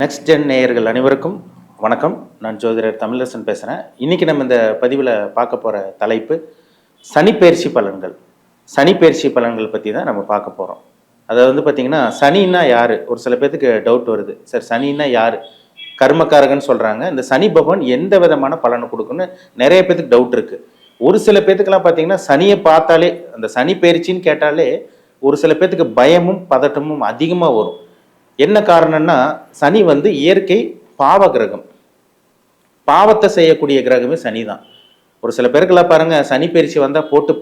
Next gen நேயர்கள் அனைவருக்கும் வணக்கம். நான் ஜோதிடர் தமிழரசன் பேசுகிறேன். இன்றைக்கி நம்ம இந்த பதிவில் பார்க்க போகிற தலைப்பு சனிப்பெயர்ச்சி பலன்கள். சனிப்பெயர்ச்சி பலன்கள் பற்றி தான் நம்ம பார்க்க போகிறோம். அதை பார்த்திங்கன்னா சனின்னா யார், ஒரு சில பேர்த்துக்கு டவுட் வருது. சார் சனின்னா யார், கர்மக்காரகன்னு சொல்கிறாங்க, இந்த சனி பகவான் எந்த விதமான பலனை கொடுக்குன்னு நிறைய பேர்த்துக்கு டவுட் இருக்குது. ஒரு சில பேர்த்துக்கெல்லாம் பார்த்திங்கன்னா சனியை பார்த்தாலே, அந்த சனி பயிற்சின்னு கேட்டாலே ஒரு சில பேர்த்துக்கு பயமும் பதட்டமும் அதிகமாக வரும். என்ன காரணம்னா, சனி இயற்கை பாவ கிரகம், பாவத்தை செய்யக்கூடிய கிரகமே சனி தான். ஒரு சில பேருக்கெல்லாம் பாருங்க, சனி பயிற்சி வந்தால் போட்டு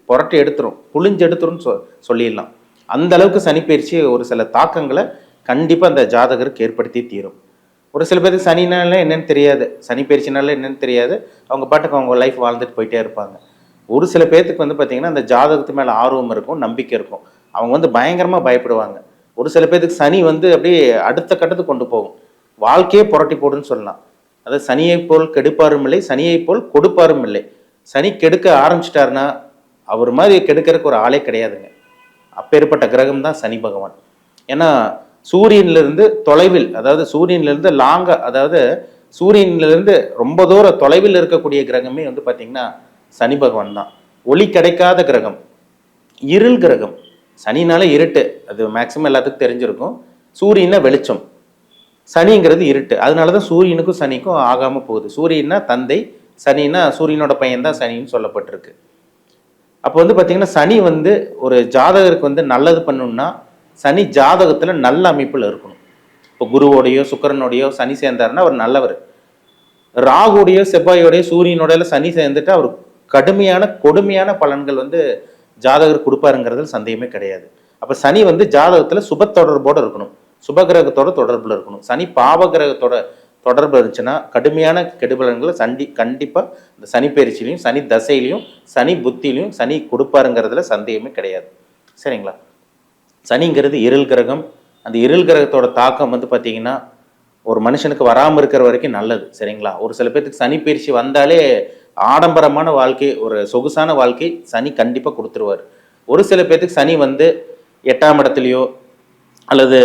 புரட்டி எடுத்துரும், புளிஞ்சு எடுத்துரும்னு சொல்லிடலாம். அந்த அளவுக்கு சனி பயிற்சி ஒரு சில தாக்கங்களை கண்டிப்பாக அந்த ஜாதகருக்கு ஏற்படுத்தி தீரும். ஒரு சில பேருக்கு சனினால என்னன்னு தெரியாது, சனி பயிற்சினால என்னன்னு தெரியாது, அவங்க பாட்டுக்கு அவங்க லைஃப் வாழ்ந்துட்டு போயிட்டே இருப்பாங்க. ஒரு சில பேர்த்துக்கு பார்த்தீங்கன்னா அந்த ஜாதகத்து மேலே ஆர்வம் இருக்கும், நம்பிக்கை இருக்கும், அவங்க பயங்கரமாக பயப்படுவாங்க. ஒரு சில பேருக்கு சனி அப்படியே அடுத்த கட்டத்துக்கு கொண்டு போகும், வாழ்க்கையே புரட்டி போடுன்னு சொல்லலாம். அதாவது சனியை போல் கெடுப்பாரும் இல்லை, சனியை போல் கொடுப்பாரும் இல்லை. சனி கெடுக்க ஆரம்பிச்சிட்டாருன்னா அவர் மாதிரி கெடுக்கிறதுக்கு ஒரு ஆளே கிடையாதுங்க. அப்பேற்பட்ட கிரகம் தான் சனி பகவான். ஏன்னா சூரியனிலிருந்து தொலைவில், அதாவது சூரியனிலிருந்து லாங்கா, அதாவது சூரியனிலிருந்து ரொம்ப தூரம் தொலைவில் இருக்கக்கூடிய கிரகமே பார்த்தீங்கன்னா சனி பகவான் தான். ஒளி கிடைக்காத கிரகம், இருள் கிரகம். சனினால இருட்டு, அது மேக்சிமம் எல்லாத்துக்கும் தெரிஞ்சிருக்கும். சூரியனா வெளிச்சம், சனிங்கிறது இருட்டு. அதனால தான் சூரியனுக்கும் சனிக்கும் ஆகாமல் போகுது. சூரியனா தந்தை, சனினா சூரியனோட பையன் தான் சனின்னு சொல்லப்பட்டிருக்கு. அப்போ பார்த்தீங்கன்னா சனி ஒரு ஜாதகருக்கு நல்லது பண்ணணும்னா சனி ஜாதகத்தில் நல்ல அமைப்பில் இருக்கணும். இப்போ குருவோடையோ சுக்கிரனோடையோ சனி சேர்ந்தாருன்னா அவர் நல்லவர். ராகுடையோ செவ்வாயோடையோ சூரியனோட சனி சேர்ந்துட்டு அவர் கடுமையான கொடுமையான பலன்கள் ஜாதகர் கொடுப்பாருங்கிறதுல சந்தேகமே கிடையாது. அப்போ சனி ஜாதகத்தில் சுப தொடர்போடு இருக்கணும், சுபகிரகத்தோட தொடர்பில் இருக்கணும். சனி பாவகிரகத்தோட தொடர்பு இருந்துச்சுன்னா கடுமையான கெடுபலன்களை கண்டிப்பாக இந்த சனி பயிற்சியிலையும் சனி தசையிலையும் சனி புத்தியிலையும் சனி கொடுப்பாருங்கிறதுல சந்தேகமே கிடையாது. சரிங்களா? சனிங்கிறது இருள் கிரகம். அந்த இருள் கிரகத்தோட தாக்கம் பார்த்தீங்கன்னா ஒரு மனுஷனுக்கு வராமல் இருக்கிற வரைக்கும் நல்லது. சரிங்களா? ஒரு சில பேர்த்துக்கு சனி பயிற்சி வந்தாலே ஆடம்பரமான வாழ்க்கை, ஒரு சொகுசான வாழ்க்கை சனி கண்டிப்பாக கொடுத்துருவார். ஒரு சில பேர்த்துக்கு சனி 8ஆம் இடத்துலையோ அல்லது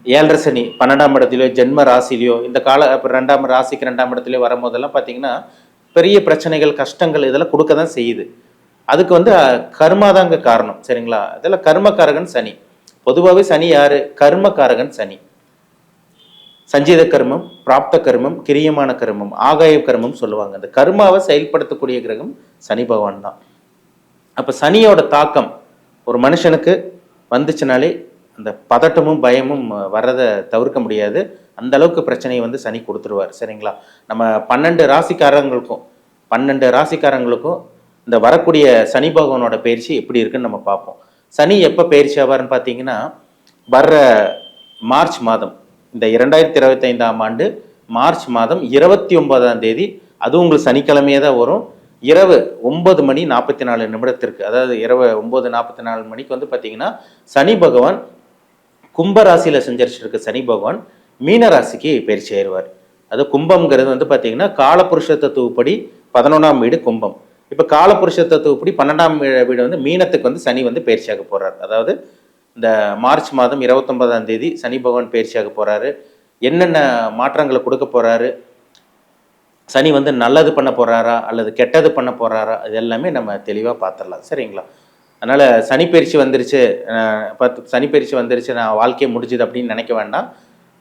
7.5 சனி 12ஆம் இடத்துலையோ ஜென்ம ராசிலையோ இந்த கால இப்போ 2ஆம் ராசிக்கு 2ஆம் இடத்துலையோ வரும்போதெல்லாம் பார்த்தீங்கன்னா பெரிய பிரச்சனைகள் கஷ்டங்கள் இதெல்லாம் கொடுக்க தான் செய்யுது. அதுக்கு கர்மாதாங்க காரணம். சரிங்களா? இதெல்லாம் கர்மக்காரகன் சனி. பொதுவாகவே சனி யாரு? கர்மக்காரகன் சனி. சஞ்சீத கர்மம், பிராப்த கர்மம், கிரியமான கர்மம், ஆகாய கர்மம் சொல்லுவாங்க. அந்த கர்மாவை செயல்படுத்தக்கூடிய கிரகம் சனி பகவான் தான். அப்போ சனியோட தாக்கம் ஒரு மனுஷனுக்கு வந்துச்சுனாலே அந்த பதட்டமும் பயமும் வர்றதை தவிர்க்க முடியாது. அந்த அளவுக்கு பிரச்சனையை சனி கொடுத்துருவார். சரிங்களா? நம்ம 12 ராசிக்காரங்களுக்கும் இந்த வரக்கூடிய சனி பகவானோட பயிற்சி எப்படி இருக்குன்னு நம்ம பார்ப்போம். சனி எப்போ பயிற்சி ஆவார்னு பார்த்தீங்கன்னா வர்ற மார்ச் மாதம், இந்த 2025ஆம் ஆண்டு மார்ச் மாதம் 29ஆம் தேதி, அதுவும் உங்களுக்கு சனிக்கிழமையே தான் வரும். இரவு 9:44 அதாவது இரவு 9:44 மணிக்கு பார்த்தீங்கன்னா சனி பகவான் கும்பராசியில் செஞ்சிருச்சிருக்கு. சனி பகவான் மீன ராசிக்கு பயிற்சி ஆயிடுவார். அது கும்பம்ங்கிறது பார்த்தீங்கன்னா காலபுருஷ தத்துவப்படி 11ஆம் வீடு கும்பம். இப்போ காலபுருஷ தத்துவப்படி 12ஆம் வீடு மீனத்துக்கு சனி பயிற்சியாக போகிறார். அதாவது இந்த மார்ச் மாதம் 29ஆம் தேதி சனி பகவான் பயிற்சியாக போகிறாரு. என்னென்ன மாற்றங்களை கொடுக்க போகிறாரு, சனி நல்லது பண்ண போகிறாரா அல்லது கெட்டது பண்ண போகிறாரா, இது எல்லாமே நம்ம தெளிவாக பார்த்துடலாம். சரிங்களா? அதனால் சனி பயிற்சி வந்துருச்சு, நான் வாழ்க்கையை முடிஞ்சுது அப்படின்னு நினைக்க வேண்டாம்.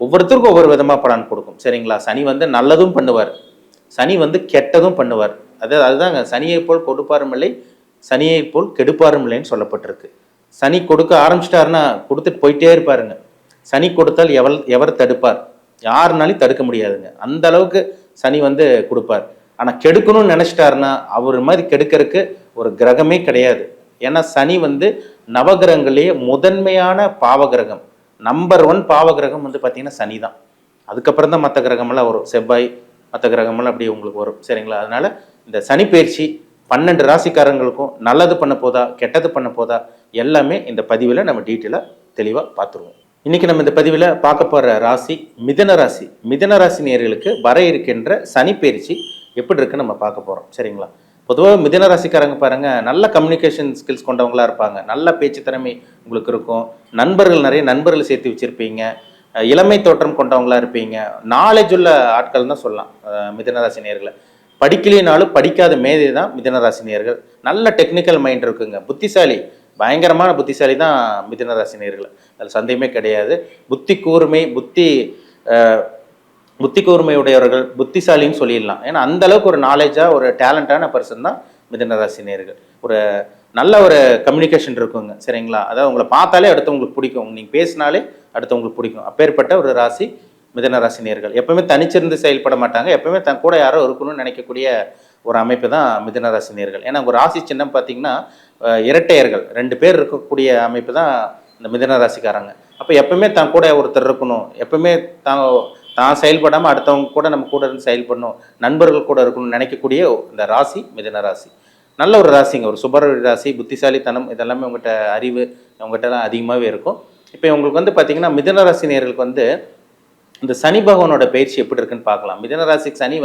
ஒவ்வொருத்தருக்கும் ஒவ்வொரு விதமாக பலன் கொடுக்கும். சரிங்களா? சனி நல்லதும் பண்ணுவார், சனி கெட்டதும் பண்ணுவார். அதுதாங்க சனியை போல் கொடுப்பாரும் இல்லை, சனியை போல் கெடுப்பாரும் இல்லைன்னு சொல்லப்பட்டிருக்கு. சனி கொடுக்க ஆரம்பிச்சிட்டாருன்னா கொடுத்துட்டு போயிட்டே இருப்பாருங்க. சனி கொடுத்தால் எவர் தடுப்பார்? யாருனாலையும் தடுக்க முடியாதுங்க. அந்த அளவுக்கு சனி கொடுப்பார். ஆனால் கெடுக்கணும்னு நினச்சிட்டாருன்னா அவர் மாதிரி கெடுக்கிறதுக்கு ஒரு கிரகமே கிடையாது. ஏன்னா சனி நவகிரகங்களே முதன்மையான பாவகிரகம். நம்பர் 1 பாவகிரகம் பார்த்தீங்கன்னா சனி தான். அதுக்கப்புறம் தான் மற்ற கிரகமெல்லாம் வரும், செவ்வாய் மற்ற கிரகமெல்லாம் அப்படி உங்களுக்கு வரும். சரிங்களா? அதனால இந்த சனி பயிற்சி 12 ராசிக்காரங்களுக்கும் நல்லது பண்ண போதா கெட்டது பண்ண போதா எல்லாமே இந்த பதிவில் நம்ம டீட்டெயிலாக தெளிவாக பார்த்துருவோம். இன்றைக்கி நம்ம இந்த பதிவில் பார்க்க போகிற ராசி மிதுன ராசி. மிதுன ராசி நேயர்களுக்கு வர இருக்கின்ற சனி பயிற்சி எப்படி இருக்குன்னு நம்ம பார்க்க போகிறோம். சரிங்களா? பொதுவாக மிதுன ராசிக்காரங்க பாருங்கள், நல்ல கம்யூனிகேஷன் ஸ்கில்ஸ் கொண்டவங்களாக இருப்பாங்க, நல்ல பேச்சு திறமை உங்களுக்கு இருக்கும், நிறைய நண்பர்கள் சேர்த்து வச்சுருப்பீங்க, இளமை தோற்றம் கொண்டவங்களா இருப்பீங்க. நாலேஜ் உள்ள ஆட்கள் தான் சொல்லலாம் மிதுனராசி நேயர்களை. படிக்கலைனாலும் படிக்காத மேதை தான் மிதுனராசி நேயர்கள். நல்ல டெக்னிக்கல் மைண்ட் இருக்குங்க. புத்திசாலி, பயங்கரமான புத்திசாலி தான் மிதுனராசி நேயர்கள். அதில் சந்தேகமே கிடையாது. புத்தி கூர்மை, புத்தி கூர்மையுடையவர்கள், புத்திசாலின்னு சொல்லிடலாம். ஏன்னா அந்த அளவுக்கு ஒரு நாலேஜாக ஒரு டேலண்டான பர்சன் தான் மிதுனராசி நேயர்கள். ஒரு நல்ல ஒரு கம்யூனிகேஷன் இருக்குங்க, சரிங்களா? அதாவது உங்களை பார்த்தாலே அடுத்தவங்களுக்கு பிடிக்கும், நீங்கள் பேசினாலே அடுத்தவங்களுக்கு பிடிக்கும். அப்பேற்பட்ட ஒரு ராசி மிதுன ராசி நேயர்கள். எப்பவுமே தனிச்சிருந்து செயல்பட மாட்டாங்க, எப்பவுமே தன் கூட யாரோ இருக்கணும்னு நினைக்கக்கூடிய ஒரு அமைப்பு தான் மிதுன ராசி நேயர்கள். ஏன்னா ஒரு ராசி சின்னம் பார்த்தீங்கன்னா இரட்டையர்கள் 2 பேர் இருக்கக்கூடிய அமைப்பு தான் இந்த மிதுன ராசிக்காரங்க. அப்போ எப்பவுமே தன் கூட ஒருத்தர் இருக்கணும், எப்பவுமே தான் செயல்படாமல் அடுத்தவங்க கூட நம்ம கூட இருந்து செயல்படணும், நண்பர்கள் கூட இருக்கணும்னு நினைக்கக்கூடிய இந்த ராசி மிதுன ராசி. நல்ல ஒரு ராசிங்க, ஒரு சுபர் ராசி, புத்திசாலித்தனம் இதெல்லாமே உங்கள்கிட்ட அறிவு உங்கள்கிட்டலாம் அதிகமாகவே இருக்கும். இப்போ உங்களுக்கு வந்து பார்த்தீங்கன்னா மிதுன ராசி நேயர்களுக்கு இந்த சனி பகவானோட பயிற்சி எப்படி இருக்குன்னு பார்க்கலாம். மிதுன ராசிக்கு சனி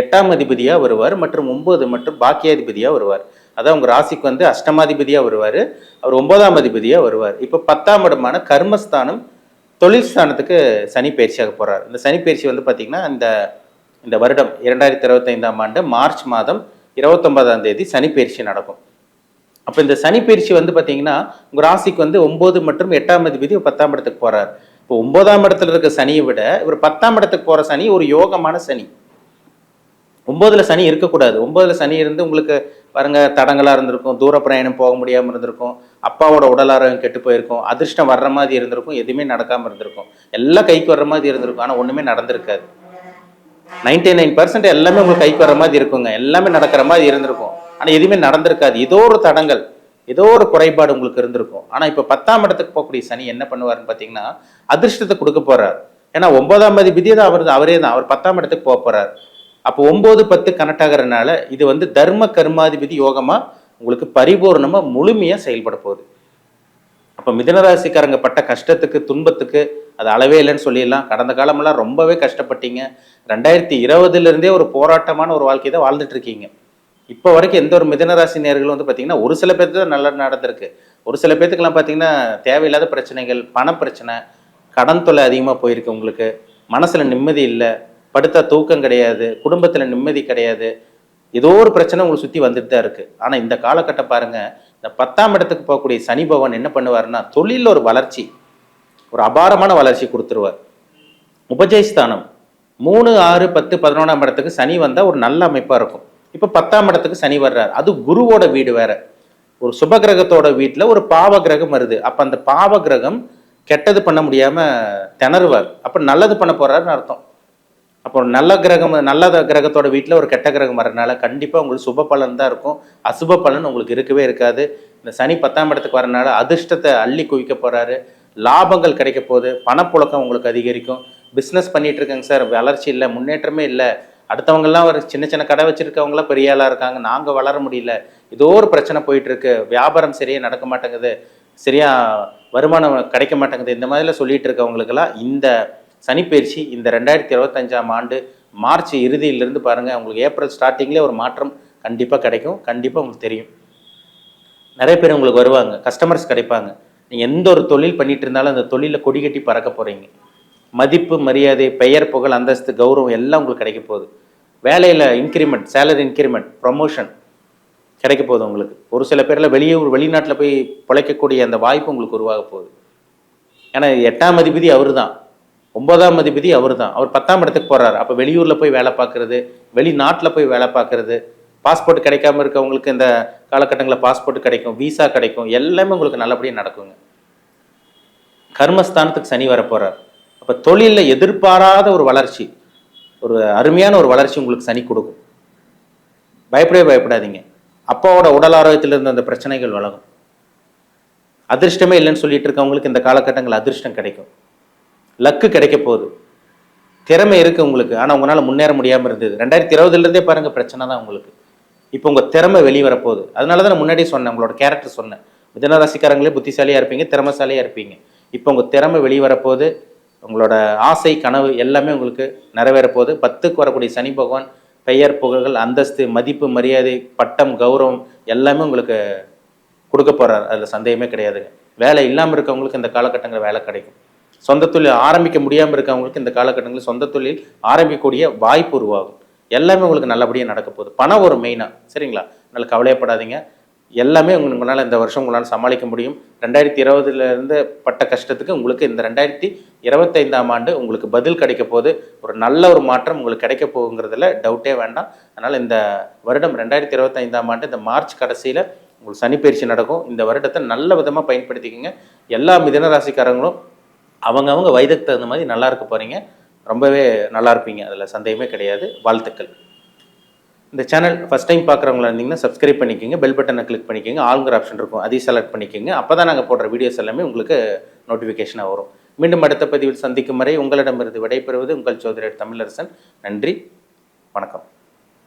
8ஆம் அதிபதியாக வருவார் மற்றும் 9 மற்றும் பாக்கியாதிபதியாக வருவார். அதான் உங்கள் ராசிக்கு அஷ்டமாதிபதியாக வருவார், அவர் 9ஆம் அதிபதியாக வருவார். இப்போ 10ஆம் இடமான கர்மஸ்தானம் தொழில் ஸ்தானத்துக்கு சனி பயிற்சியாக போகிறார். இந்த சனி பயிற்சி பார்த்தீங்கன்னா இந்த வருடம் 2025ஆம் ஆண்டு மார்ச் மாதம் 29ஆம் தேதி சனி பயிற்சி நடக்கும். அப்போ இந்த சனி பயிற்சி பார்த்தீங்கன்னா உங்கள் ராசிக்கு 9 மற்றும் 8ஆம் அதிபதி 10ஆம் இடத்துக்கு போகிறார். இப்போ 9ஆம் இடத்துல இருக்க சனியை விட இவர் 10ஆம் இடத்துக்கு போகிற சனி ஒரு யோகமான சனி. 9ல் சனி இருக்கக்கூடாது. 9ல் சனி இருந்து உங்களுக்கு பாருங்க தடங்களாக இருந்திருக்கும், தூர பிரயாணம் போக முடியாமல் இருந்திருக்கும், அப்பாவோட உடல் ஆரோக்கியம் கெட்டு போயிருக்கும், அதிர்ஷ்டம் வர்ற மாதிரி இருந்திருக்கும், எதுவுமே நடக்காமல் இருந்திருக்கும், எல்லாம் கைக்கு வர்ற மாதிரி இருந்திருக்கும், ஆனால் ஒன்றுமே நடந்திருக்காது. 99% எல்லாமே உங்களுக்கு கைக்கு வர மாதிரி இருக்குங்க, எல்லாமே நடக்கிற மாதிரி இருந்திருக்கும், ஆனால் எதுவுமே நடந்திருக்காது. ஏதோ ஒரு தடங்கள், ஏதோ ஒரு குறைபாடு உங்களுக்கு இருந்திருக்கும். ஆனால் இப்போ 10ஆம் இடத்துக்கு போகக்கூடிய சனி என்ன பண்ணுவார்னு பார்த்தீங்கன்னா அதிர்ஷ்டத்தை கொடுக்க போறார். ஏன்னா 9ஆம் அதிபதி தான் அவரே தான், அவர் 10ஆம் இடத்துக்கு போக போறார். அப்போ 9, 10 கனெக்ட் ஆகிறதுனால இது தர்ம கர்மாதிபதி யோகமா உங்களுக்கு பரிபூர்ணமா முழுமையா செயல்பட போகுது. அப்போ மிதுனராசிக்காரங்க பட்ட கஷ்டத்துக்கு துன்பத்துக்கு அது அளவே இல்லைன்னு சொல்லிடலாம். கடந்த காலமெல்லாம் ரொம்பவே கஷ்டப்பட்டீங்க. 2020 ஒரு போராட்டமான ஒரு வாழ்க்கை தான் வாழ்ந்துட்டு இருக்கீங்க. இப்போ வரைக்கும் எந்த ஒரு மிதுனராசி நேயர்களும் பார்த்தீங்கன்னா ஒரு சில பேருக்கு தான் நல்லா நடந்திருக்கு. ஒரு சில பேர்த்துக்கெல்லாம் பார்த்தீங்கன்னா தேவையில்லாத பிரச்சனைகள், பண பிரச்சனை, கடன் தொல்லை அதிகமாக போயிருக்கு. உங்களுக்கு மனசில் நிம்மதி இல்லை, படுத்தா தூக்கம் கிடையாது, குடும்பத்தில் நிம்மதி கிடையாது, ஏதோ ஒரு பிரச்சனை உங்களுக்கு சுற்றி வந்துட்டு தான் இருக்குது. ஆனால் இந்த காலகட்டம் பாருங்கள், இந்த 10ஆம் இடத்துக்கு போகக்கூடிய சனி பகவான் என்ன பண்ணுவார்னா தொழிலில் ஒரு வளர்ச்சி, ஒரு அபாரமான வளர்ச்சி கொடுத்துருவார். உபஜயஸ்தானம் 3, 6, 10, 11ஆம் இடத்துக்கு சனி வந்தால் ஒரு நல்ல அமைப்பாக இருக்கும். இப்போ 10ஆம் இடத்துக்கு சனி வர்றார், அது குருவோட வீடு வேற, ஒரு சுப கிரகத்தோட வீட்டில் ஒரு பாவ கிரகம் வருது. அப்போ அந்த பாவ கிரகம் கெட்டது பண்ண முடியாமல் திணறுவார், அப்போ நல்லது பண்ண போறாருன்னு அர்த்தம். அப்போ நல்ல கிரகத்தோட வீட்டில் ஒரு கெட்ட கிரகம் வர்றதுனால கண்டிப்பாக உங்களுக்கு சுப பலன் தான் இருக்கும், அசுப பலன் உங்களுக்கு இருக்கவே இருக்காது. இந்த சனி 10ஆம் இடத்துக்கு வரனால அதிர்ஷ்டத்தை அள்ளி குவிக்க போறாரு, லாபங்கள் கிடைக்க போகுது, பணப்புழக்கம் உங்களுக்கு அதிகரிக்கும். பிஸ்னஸ் பண்ணிட்டு இருக்கேங்க சார், வளர்ச்சி இல்லை, முன்னேற்றமே இல்லை, அடுத்தவங்கெல்லாம் ஒரு சின்ன சின்ன கடை வச்சிருக்கவங்களாம் பெரிய ஆளாக இருக்காங்க, நாங்கள் வளர முடியல, ஏதோ ஒரு பிரச்சனை போயிட்டு இருக்கு, வியாபாரம் சரியாக நடக்க மாட்டேங்குது, சரியா வருமானம் கிடைக்க மாட்டேங்குது, இந்த மாதிரிலாம் சொல்லிட்டு இருக்கவங்களுக்கெல்லாம் இந்த சனிப்பயிற்சி இந்த 2025ஆம் ஆண்டு மார்ச் இறுதியிலிருந்து பாருங்கள், உங்களுக்கு ஏப்ரல் ஸ்டார்டிங்லேயே ஒரு மாற்றம் கண்டிப்பாக கிடைக்கும். கண்டிப்பாக உங்களுக்கு தெரியும், நிறைய பேர் உங்களுக்கு வருவாங்க, கஸ்டமர்ஸ் கிடைப்பாங்க. நீங்கள் எந்த ஒரு தொழில் பண்ணிட்டு இருந்தாலும் அந்த தொழிலில் கொடி கட்டி பறக்க போகிறீங்க. மதிப்பு, மரியாதை, பெயர், புகழ், அந்தஸ்து, கௌரவம் எல்லாம் உங்களுக்கு கிடைக்க போகுது. வேலையில் இன்க்ரிமெண்ட், சேலரி இன்க்ரிமெண்ட், ப்ரொமோஷன் கிடைக்க போகுது உங்களுக்கு. ஒரு சில பேரில் வெளிநாட்டில் போய் பிழைக்கக்கூடிய அந்த வாய்ப்பு உங்களுக்கு உருவாக போகுது. ஏன்னா 8ஆம் அதிபதி அவர் தான், 9ஆம் அதிபதி அவர் தான், அவர் 10ஆம் இடத்துக்கு போகிறார். அப்போ வெளியூரில் போய் வேலை பார்க்குறது, வெளிநாட்டில் போய் வேலை பார்க்குறது, பாஸ்போர்ட் கிடைக்காம இருக்கவங்களுக்கு இந்த காலகட்டங்களில் பாஸ்போர்ட் கிடைக்கும், விசா கிடைக்கும், எல்லாமே உங்களுக்கு நல்லபடியாக நடக்குங்க. கர்மஸ்தானத்துக்கு சனி வர போகிறார். அப்போ தொழிலில் எதிர்பாராத ஒரு வளர்ச்சி, ஒரு அருமையான ஒரு வளர்ச்சி உங்களுக்கு சனி கொடுக்கும். பயப்படாதீங்க. அப்பாவோட உடல் ஆரோக்கியத்தில் இருந்த அந்த பிரச்சனைகள் விலகும். அதிர்ஷ்டமே இல்லைன்னு சொல்லிட்டு இருக்கவங்களுக்கு இந்த காலகட்டங்கள் அதிர்ஷ்டம் கிடைக்கும், லக்கு கிடைக்க போகுது. திறமை இருக்கு உங்களுக்கு, ஆனால் உங்களால் முன்னேற முடியாமல் இருந்தது. 2020 பாருங்க பிரச்சனை தான் உங்களுக்கு. இப்போ உங்கள் திறமை வெளிவரப்போகுது. அதனால தான் நான் முன்னாடியே சொன்னேன், உங்களோட கேரக்டர் சொன்னேன், மிதுன ராசிக்காரங்களே புத்திசாலியாக இருப்பீங்க, திறமைசாலியாக இருப்பீங்க. இப்போ உங்கள் திறமை வெளிவரப்போகுது, உங்களோட ஆசை கனவு எல்லாமே உங்களுக்கு நிறைவேற போகுது. 10க்கு வரக்கூடிய சனி பகவான் பெயர், புகழ்கள், அந்தஸ்து, மதிப்பு, மரியாதை, பட்டம், கௌரவம் எல்லாமே உங்களுக்கு கொடுக்க போகிறார், அதில் சந்தேகமே கிடையாதுங்க. வேலை இல்லாமல் இருக்கவங்களுக்கு இந்த காலகட்டங்களில் வேலை கிடைக்கும். சொந்த தொழில் ஆரம்பிக்க முடியாமல் இருக்கவங்களுக்கு இந்த காலகட்டங்களில் சொந்த தொழில் ஆரம்பிக்கக்கூடிய வாய்ப்பு உருவாகும். எல்லாமே உங்களுக்கு நல்லபடியாக நடக்க போகுது. பணம் ஒரு மெயினாக, சரிங்களா? அதனால் கவலையப்படாதீங்க. எல்லாமே உங்களால் இந்த வருஷம் உங்களால் சமாளிக்க முடியும். 2020 பட்ட கஷ்டத்துக்கு உங்களுக்கு இந்த 2025ஆம் ஆண்டு உங்களுக்கு பதில் கிடைக்க போது. ஒரு நல்ல ஒரு மாற்றம் உங்களுக்கு கிடைக்க போகுங்கிறதுல டவுட்டே வேண்டாம். அதனால் இந்த வருடம் 2025ஆம் ஆண்டு இந்த மார்ச் கடைசியில் உங்களுக்கு சனி பயிற்சி நடக்கும். இந்த வருடத்தை நல்ல விதமாக பயன்படுத்திக்கோங்க. எல்லா மிதுன ராசிக்காரங்களும் அவங்க வயதுக்கு தகுந்த மாதிரி நல்லா இருக்க போகிறீங்க. ரொம்பவே நல்லா இருப்பீங்க, அதில் சந்தேகமே கிடையாது. வாழ்த்துக்கள். இந்த சேனல் ஃபஸ்ட் டைம் பார்க்குறவங்களா இருந்தீங்கன்னா சப்ஸ்கிரைப் பண்ணிக்கோங்க, பெல் பட்டனை கிளிக் பண்ணிக்கோங்க, ஆளுங்கிற ஆப்ஷன் இருக்கும், அதையும் செலக்ட் பண்ணிக்கோங்க. அப்போ தான் நாங்கள் போடுற வீடியோஸ் எல்லாமே உங்களுக்கு நோட்டிஃபிகேஷனாக வரும். மீண்டும் அடுத்த பதிவில் சந்திக்கும் வரை உங்களிடமிருந்து விடைபெறுவது உங்கள் ஜோதிடர் தமிழரசன். நன்றி, வணக்கம்.